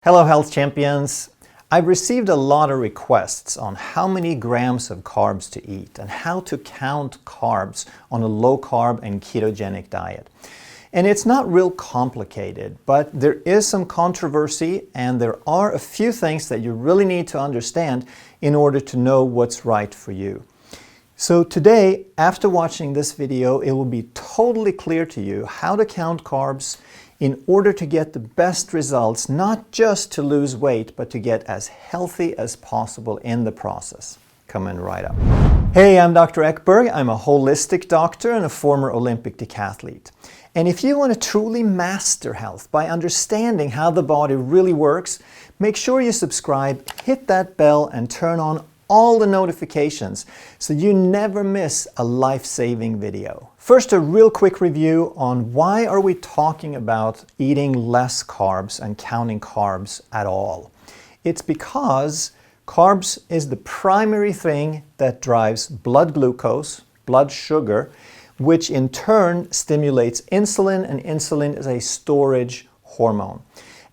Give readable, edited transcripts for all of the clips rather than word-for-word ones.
Hello health champions! I've received a lot of requests on how many grams of carbs to eat and how to count carbs on a low carb and ketogenic diet. And it's not real complicated, but there is some controversy and there are a few things that you really need to understand in order to know what's right for you. So today, after watching this video, it will be totally clear to you how to count carbs in order to get the best results, not just to lose weight, but to get as healthy as possible in the process. Coming right up. Hey, I'm Dr. Ekberg. I'm a holistic doctor and a former Olympic decathlete. And if you want to truly master health by understanding how the body really works, make sure you subscribe, hit that bell, and turn on all the notifications so you never miss a life-saving video. First, a real quick review on why are we talking about eating less carbs and counting carbs at all. It's because carbs is the primary thing that drives blood glucose, blood sugar, which in turn stimulates insulin, and insulin is a storage hormone.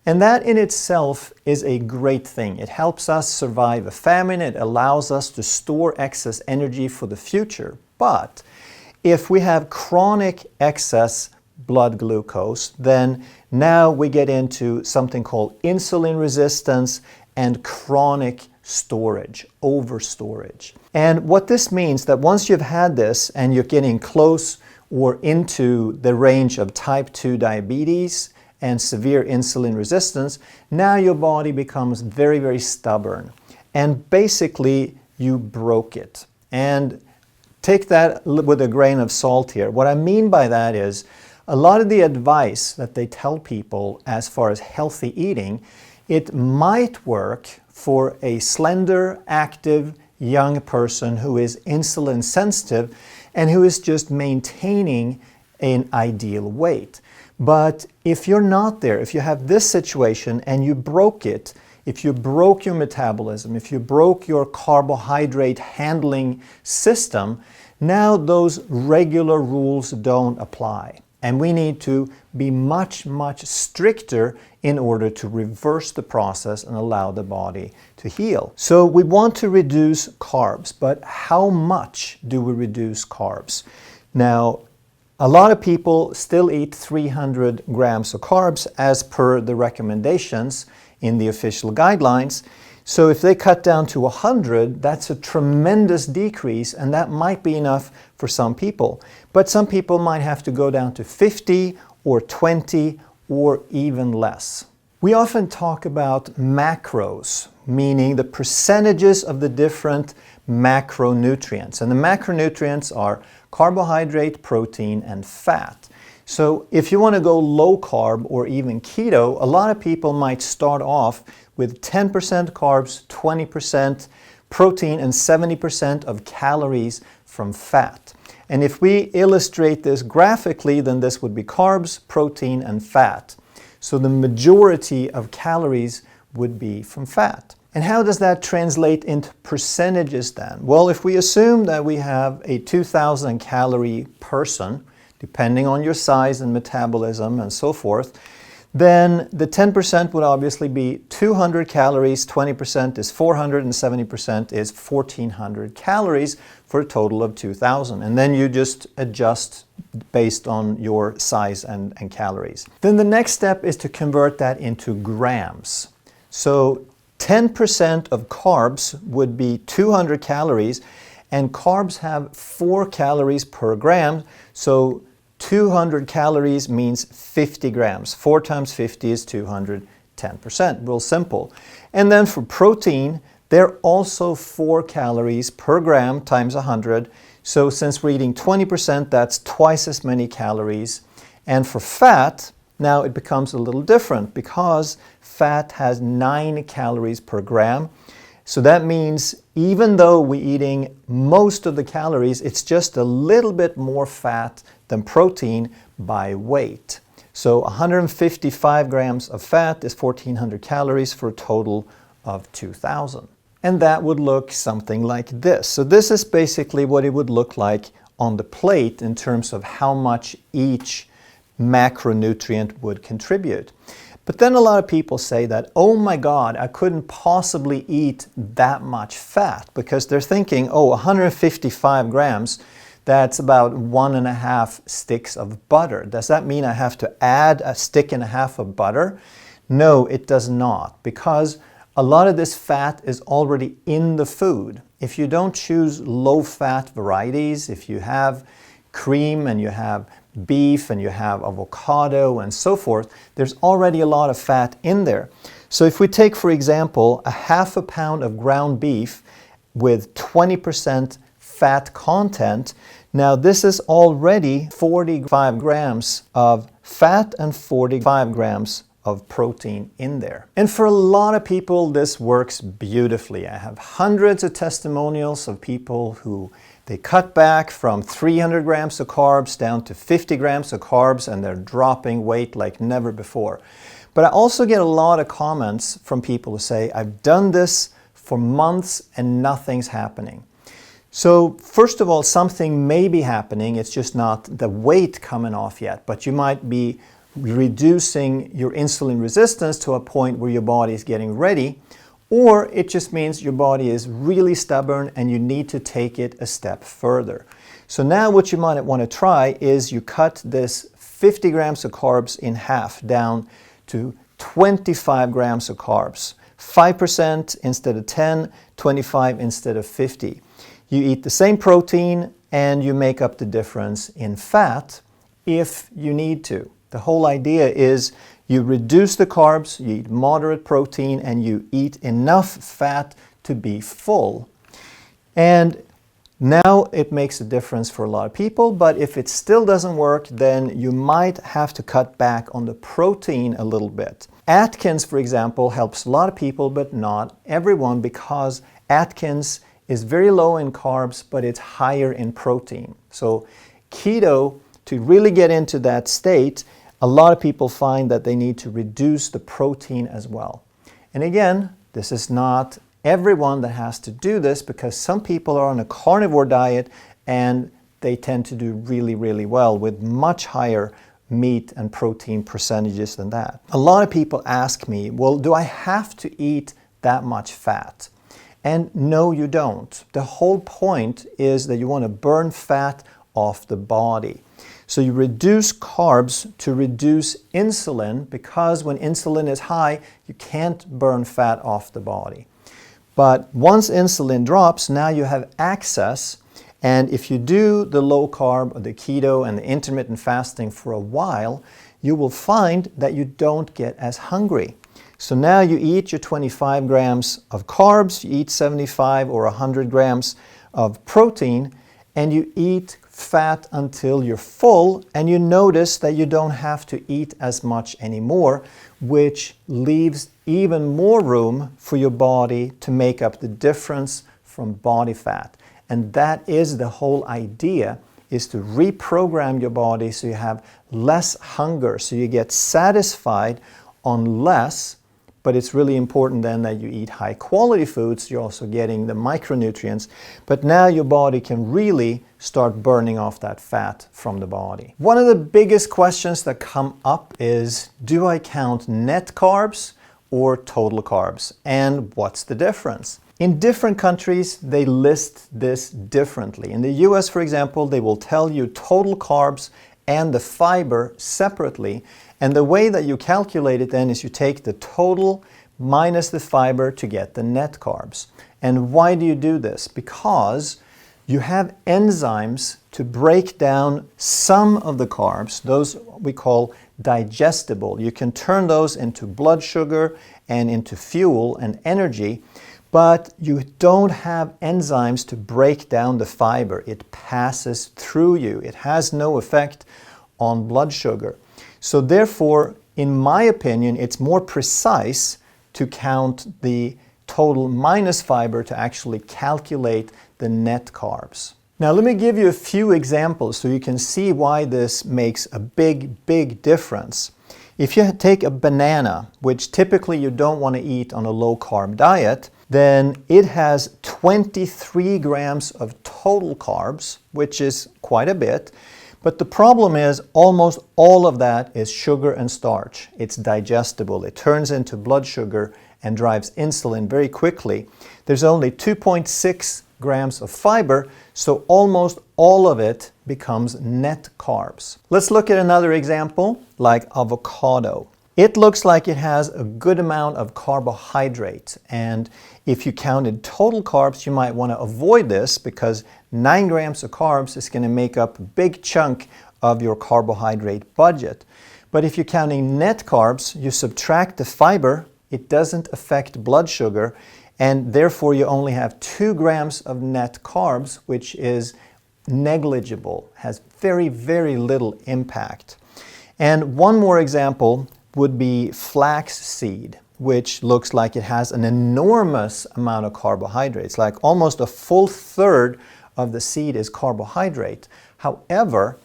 And that in itself is a great thing. It helps us survive a famine. It allows us to store excess energy for the future. But if we have chronic excess blood glucose, then now we get into something called insulin resistance and chronic storage, overstorage. And what this means that once you've had this and you're getting close or into the range of type 2 diabetes and severe insulin resistance, now your body becomes very, very stubborn. And basically, you broke it. And take that with a grain of salt here. What I mean by that is, a lot of the advice that they tell people as far as healthy eating, it might work for a slender, active, young person who is insulin sensitive and who is just maintaining an ideal weight. But if you're not there, if you have this situation and you broke it, if you broke your metabolism, if you broke your carbohydrate handling system, now those regular rules don't apply. And we need to be much, much stricter in order to reverse the process and allow the body to heal. So we want to reduce carbs, but how much do we reduce carbs? Now, a lot of people still eat 300 grams of carbs as per the recommendations in the official guidelines. So if they cut down to 100, that's a tremendous decrease, and that might be enough for some people. But some people might have to go down to 50 or 20 or even less. We often talk about macros, meaning the percentages of the different macronutrients. And the macronutrients are carbohydrate, protein, and fat. So if you want to go low carb or even keto, a lot of people might start off with 10% carbs, 20% protein, and 70% of calories from fat. And if we illustrate this graphically, then this would be carbs, protein, and fat. So the majority of calories would be from fat. And how does that translate into percentages then? Well, if we assume that we have a 2,000 calorie person, depending on your size and metabolism and so forth, then the 10% would obviously be 200 calories, 20% is 400, and 70% is 1,400 calories for a total of 2,000. And then you just adjust based on your size and calories. Then the next step is to convert that into grams. So 10% of carbs would be 200 calories, and carbs have 4 calories per gram, so 200 calories means 50 grams. 4 times 50 is 200, 10%, real simple. And then for protein, they're also 4 calories per gram times 100, so since we're eating 20%, that's twice as many calories. And for fat, now it becomes a little different because fat has 9 calories per gram. So that means even though we're eating most of the calories, it's just a little bit more fat than protein by weight. So 155 grams of fat is 1,400 calories for a total of 2,000. And that would look something like this. So this is basically what it would look like on the plate in terms of how much each macronutrient would contribute. But then a lot of people say that, oh my God, I couldn't possibly eat that much fat, because they're thinking, oh, 155 grams, that's about 1.5 sticks of butter. Does that mean I have to add 1.5 sticks of butter? No, it does not, because a lot of this fat is already in the food. If you don't choose low-fat varieties, if you have cream and you have beef and you have avocado and so forth, there's already a lot of fat in there. So if we take, for example, 1/2 pound of ground beef with 20% fat content, now this is already 45 grams of fat and 45 grams of protein in there. And for a lot of people, this works beautifully. I have hundreds of testimonials of people who they cut back from 300 grams of carbs down to 50 grams of carbs, and they're dropping weight like never before. But I also get a lot of comments from people who say, I've done this for months and nothing's happening. So first of all, something may be happening. It's just not the weight coming off yet, but you might be reducing your insulin resistance to a point where your body is getting ready, or it just means your body is really stubborn and you need to take it a step further. So now what you might want to try is you cut this 50 grams of carbs in half down to 25 grams of carbs. 5% instead of 10, 25 instead of 50. You eat the same protein and you make up the difference in fat if you need to. The whole idea is you reduce the carbs, you eat moderate protein, and you eat enough fat to be full. And now it makes a difference for a lot of people, but if it still doesn't work, then you might have to cut back on the protein a little bit. Atkins, for example, helps a lot of people, but not everyone, because Atkins is very low in carbs, but it's higher in protein. So keto, to really get into that state, a lot of people find that they need to reduce the protein as well. And again, this is not everyone that has to do this, because some people are on a carnivore diet and they tend to do really, really well with much higher meat and protein percentages than that. A lot of people ask me, well, do I have to eat that much fat? And no, you don't. The whole point is that you want to burn fat off the body. So you reduce carbs to reduce insulin, because when insulin is high, you can't burn fat off the body. But once insulin drops, now you have access, and if you do the low carb or the keto and the intermittent fasting for a while, you will find that you don't get as hungry. So now you eat your 25 grams of carbs, you eat 75 or 100 grams of protein, and you eat fat until you're full, and you notice that you don't have to eat as much anymore, which leaves even more room for your body to make up the difference from body fat. And that is the whole idea, is to reprogram your body so you have less hunger, so you get satisfied on less. But it's really important then that you eat high quality foods. You're also getting the micronutrients. But now your body can really start burning off that fat from the body. One of the biggest questions that come up is, do I count net carbs or total carbs? And what's the difference? In different countries, they list this differently. In the US, for example, they will tell you total carbs and the fiber separately. And the way that you calculate it then is you take the total minus the fiber to get the net carbs. And why do you do this? Because you have enzymes to break down some of the carbs. Those we call digestible. You can turn those into blood sugar and into fuel and energy, but you don't have enzymes to break down the fiber. It passes through you. It has no effect on blood sugar. So therefore, in my opinion, it's more precise to count the total minus fiber to actually calculate the net carbs. Now let me give you a few examples so you can see why this makes a big difference. If you take a banana, which typically you don't want to eat on a low-carb diet, then it has 23 grams of total carbs, which is quite a bit. But the problem is almost all of that is sugar and starch. It's digestible. It turns into blood sugar and drives insulin very quickly. There's only 2.6 grams of fiber, so almost all of it becomes net carbs. Let's look at another example, like avocado. It looks like it has a good amount of carbohydrate, and if you counted total carbs, you might want to avoid this because 9 grams of carbs is going to make up a big chunk of your carbohydrate budget. But if you're counting net carbs, you subtract the fiber, it doesn't affect blood sugar, and therefore you only have 2 grams of net carbs, which is negligible, has very, very little impact. And one more example would be flax seed, which looks like it has an enormous amount of carbohydrates, like almost a full third of the seed is carbohydrate. However,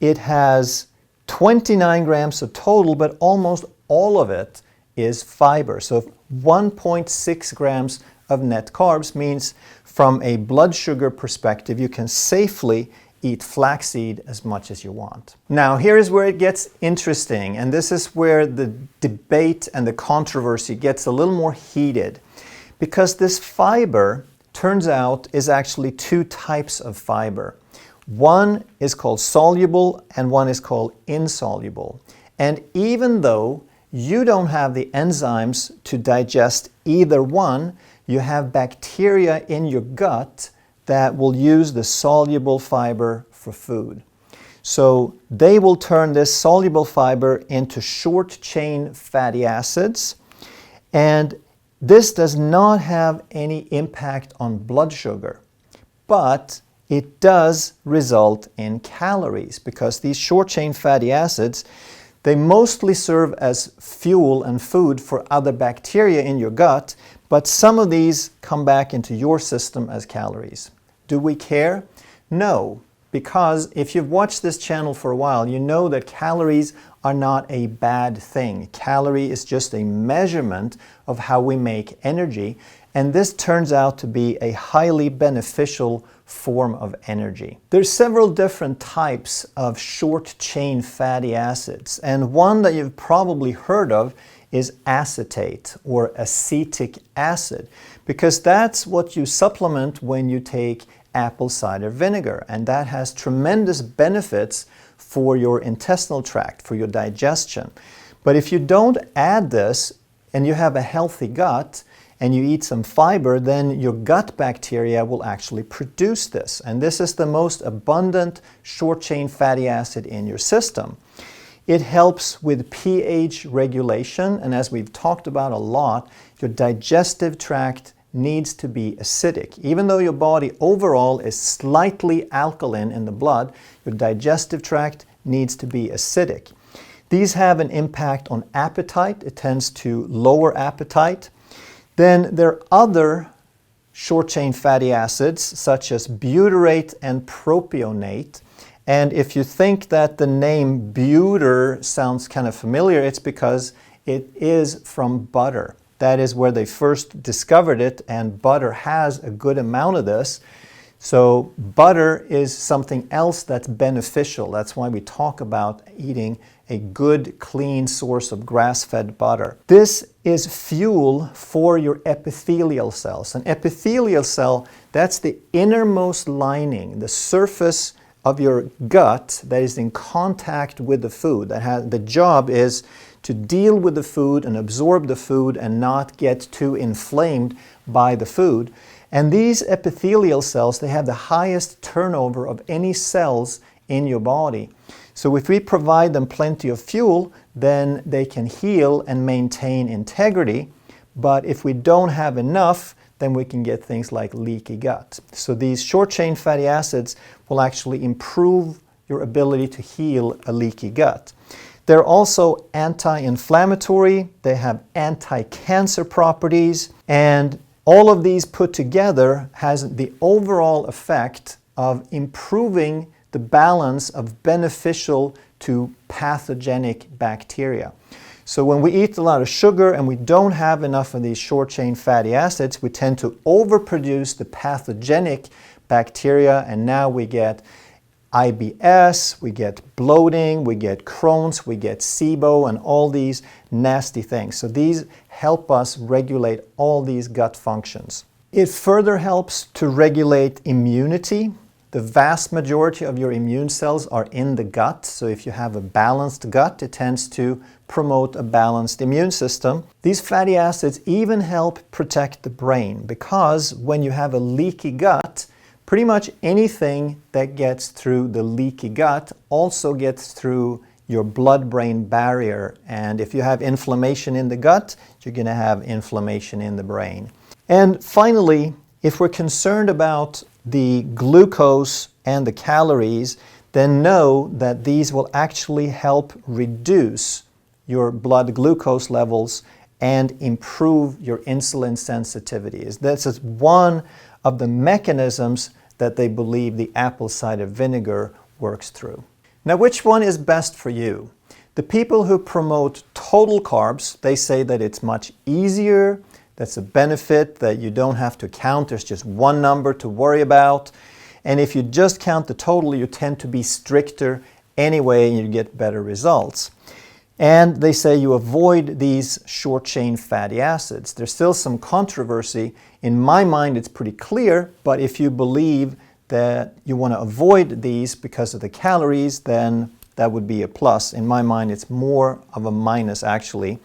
it has 29 grams of total, but almost all of it is fiber. So 1.6 grams of net carbs means from a blood sugar perspective, you can safely eat flaxseed as much as you want. Now, here's where it gets interesting, and this is where the debate and the controversy gets a little more heated, because this fiber, turns out, is actually 2 types of fiber. One is called soluble and one is called insoluble. And even though you don't have the enzymes to digest either one, you have bacteria in your gut that will use the soluble fiber for food. So they will turn this soluble fiber into short-chain fatty acids, and this does not have any impact on blood sugar, but it does result in calories because these short-chain fatty acids, they mostly serve as fuel and food for other bacteria in your gut, but some of these come back into your system as calories. Do we care? No, because if you've watched this channel for a while, you know that calories are not a bad thing. Calorie is just a measurement of how we make energy, and this turns out to be a highly beneficial form of energy. There's several different types of short-chain fatty acids, and one that you've probably heard of is acetate or acetic acid, because that's what you supplement when you take apple cider vinegar, and that has tremendous benefits for your intestinal tract, for your digestion. But if you don't add this and you have a healthy gut and you eat some fiber, then your gut bacteria will actually produce this, and this is the most abundant short-chain fatty acid in your system. It helps with pH regulation, and as we've talked about a lot, your digestive tract needs to be acidic. Even though your body overall is slightly alkaline in the blood, your digestive tract needs to be acidic. These have an impact on appetite. It tends to lower appetite. Then there are other short-chain fatty acids such as butyrate and propionate. And if you think that the name butyr sounds kind of familiar, it's because it is from butter. That is where they first discovered it, and butter has a good amount of this. So butter is something else that's beneficial. That's why we talk about eating a good, clean source of grass-fed butter. This is fuel for your epithelial cells. An epithelial cell, that's the innermost lining, the surface of your gut that is in contact with the food. The job is to deal with the food and absorb the food and not get too inflamed by the food. And these epithelial cells, they have the highest turnover of any cells in your body. So if we provide them plenty of fuel, then they can heal and maintain integrity. But if we don't have enough, then we can get things like leaky gut. So these short-chain fatty acids will actually improve your ability to heal a leaky gut. They're also anti-inflammatory, they have anti-cancer properties, and all of these put together has the overall effect of improving the balance of beneficial to pathogenic bacteria. So when we eat a lot of sugar and we don't have enough of these short-chain fatty acids, we tend to overproduce the pathogenic bacteria, and now we get IBS, we get bloating, we get Crohn's, we get SIBO, and all these nasty things. So these help us regulate all these gut functions. It further helps to regulate immunity. The vast majority of your immune cells are in the gut, so if you have a balanced gut, it tends to promote a balanced immune system. These fatty acids even help protect the brain, because when you have a leaky gut, pretty much anything that gets through the leaky gut also gets through your blood-brain barrier, and if you have inflammation in the gut, you're going to have inflammation in the brain. And finally, if we're concerned about the glucose and the calories, then know that these will actually help reduce your blood glucose levels and improve your insulin sensitivity. This is one of the mechanisms that they believe the apple cider vinegar works through. Now, which one is best for you? The people who promote total carbs, they say that it's much easier. That's a benefit, that you don't have to count. There's just one number to worry about. And if you just count the total, you tend to be stricter anyway and you get better results. And they say you avoid these short-chain fatty acids. There's still some controversy. In my mind, it's pretty clear, but if you believe that you want to avoid these because of the calories, then that would be a plus. In my mind, it's more of a minus, actually.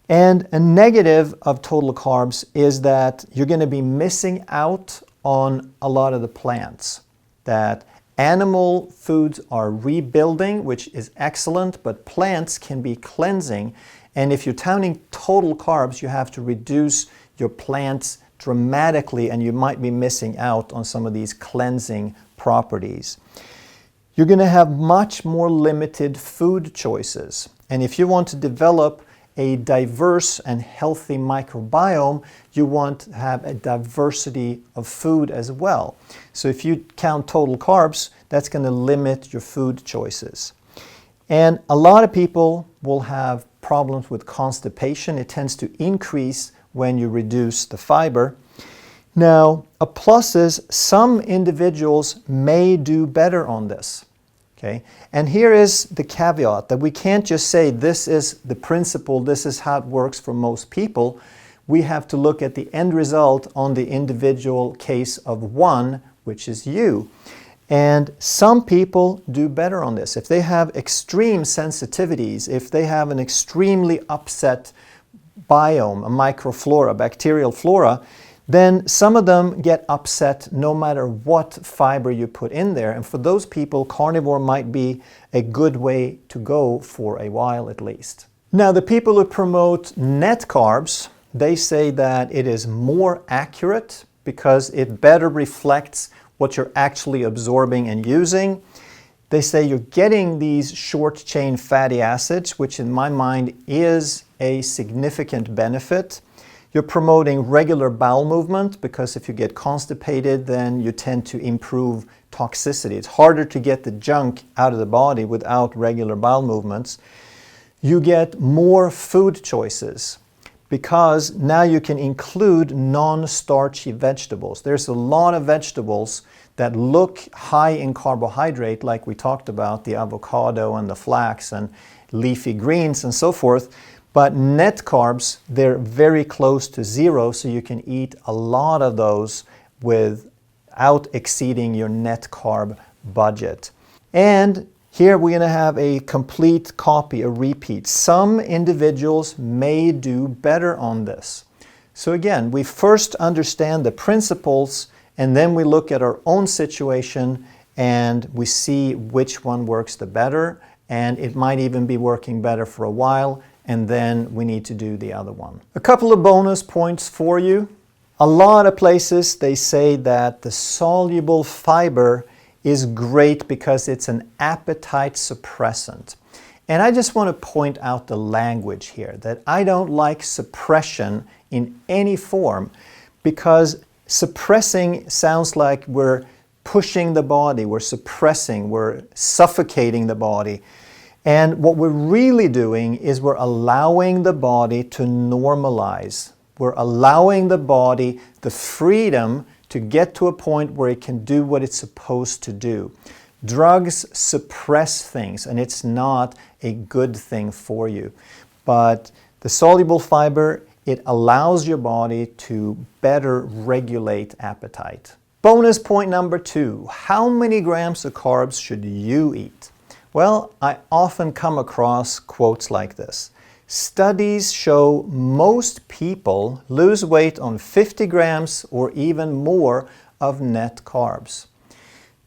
And a negative of total carbs is that you're going to be missing out on a lot of the plants. That animal foods are rebuilding, which is excellent, but plants can be cleansing. And if you're counting total carbs, you have to reduce your plants dramatically, and you might be missing out on some of these cleansing properties. You're going to have much more limited food choices. And if you want to develop a diverse and healthy microbiome, you want to have a diversity of food as well. So if you count total carbs, that's going to limit your food choices. And a lot of people will have problems with constipation. It tends to increase when you reduce the fiber. Now, a plus is some individuals may do better on this. Okay? And here is the caveat, that we can't just say this is the principle, this is how it works for most people. We have to look at the end result on the individual case of one, which is you. And some people do better on this. If they have extreme sensitivities, if they have an extremely upset biome, a microflora, bacterial flora, then some of them get upset no matter what fiber you put in there. And for those people, carnivore might be a good way to go for a while at least. Now, the people who promote net carbs, they say that it is more accurate because it better reflects what you're actually absorbing and using. They say you're getting these short-chain fatty acids, which in my mind is a significant benefit. You're promoting regular bowel movement, because if you get constipated, then you tend to improve toxicity. It's harder to get the junk out of the body without regular bowel movements. You get more food choices, because now you can include non-starchy vegetables. There's a lot of vegetables that look high in carbohydrate, like we talked about, the avocado and the flax and leafy greens and so forth. But net carbs, they're very close to zero, so you can eat a lot of those without exceeding your net carb budget. And here we're going to have a complete copy, a repeat. Some individuals may do better on this. So again, we first understand the principles, and then we look at our own situation and we see which one works the better, and it might even be working better for a while, and then we need to do the other one. A couple of bonus points for you. A lot of places they say that the soluble fiber is great because it's an appetite suppressant. And I just want to point out the language here, that I don't like suppression in any form, because suppressing sounds like we're pushing the body, we're suppressing, we're suffocating the body. And what we're really doing is we're allowing the body to normalize. We're allowing the body the freedom to get to a point where it can do what it's supposed to do. Drugs suppress things, and it's not a good thing for you. But the soluble fiber, it allows your body to better regulate appetite. Bonus point number 2, how many grams of carbs should you eat? Well, I often come across quotes like this. Studies show most people lose weight on 50 grams or even more of net carbs.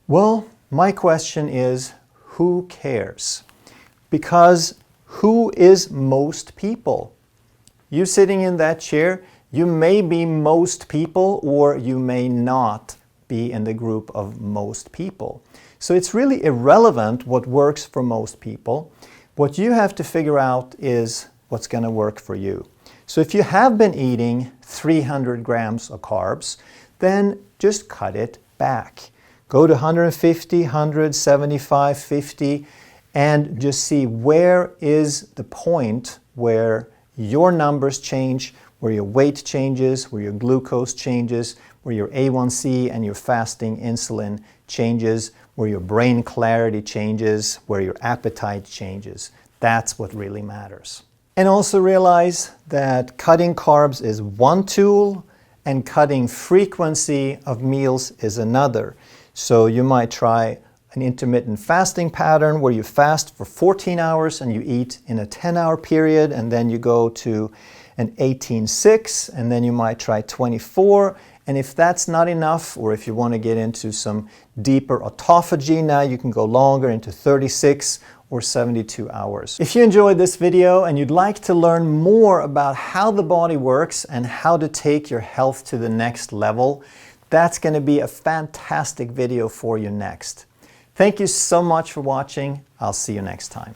Well, my question is, who cares? Because who is most people? You sitting in that chair, you may be most people or you may not be in the group of most people. So it's really irrelevant what works for most people. What you have to figure out is what's going to work for you. So if you have been eating 300 grams of carbs, then just cut it back. Go to 150, 100, 75, 50, and just see where is the point where your numbers change, where your weight changes, where your glucose changes, where your A1C and your fasting insulin changes, where your brain clarity changes, where your appetite changes. That's what really matters. And also realize that cutting carbs is one tool and cutting frequency of meals is another. So you might try an intermittent fasting pattern where you fast for 14 hours and you eat in a 10-hour period, and then you go to an 18-6, and then you might try 24. And if that's not enough, or if you want to get into some deeper autophagy, now you can go longer into 36 or 72 hours. If you enjoyed this video and you'd like to learn more about how the body works and how to take your health to the next level, that's going to be a fantastic video for you next. Thank you so much for watching. I'll see you next time.